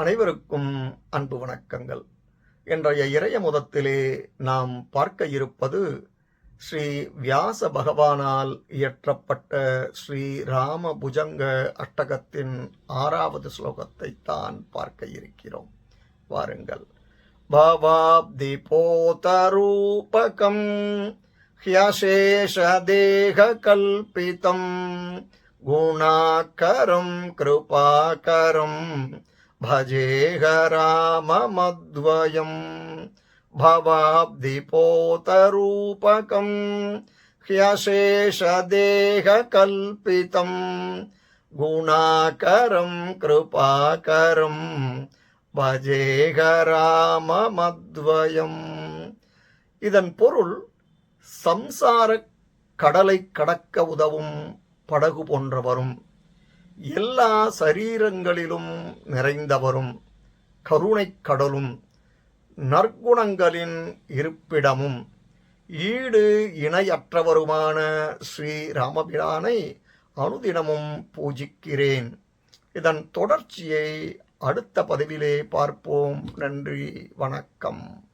அனைவருக்கும் அன்பு வணக்கங்கள். இன்றைய இறைய முதத்திலே நாம் பார்க்க இருப்பது ஸ்ரீ வியாச பகவானால் இயற்றப்பட்ட ஸ்ரீ ராம புஜங்க அஷ்டகத்தின் 6வது ஸ்லோகத்தை தான் பார்க்க இருக்கிறோம். வாருங்கள். பவாப்தி போதரூபகம் ஹ்யசேஷ தேக கல்பிதம் குணாகரம் கிருபாகரம் भजेह राममद्वयम् भवाब्धिपोतरूपकम् ह्यशेषदेहकल्पितम् गुणाकरं कृपाकरं भजेह ராமமத்வயம். இதன் பொருள், சம்சார கடலை கடக்க உதவும் படகு போன்றவரும், எல்லா சரீரங்களிலும் நிறைந்தவரும், கருணைக் கடலும், நற்குணங்களின் இருப்பிடமும், ஈடு இணையற்றவருமான ஸ்ரீ ராமபிரானை அனுதினமும் பூஜிக்கிறேன். இதன் தொடர்ச்சியை அடுத்த பதிவிலே பார்ப்போம். நன்றி, வணக்கம்.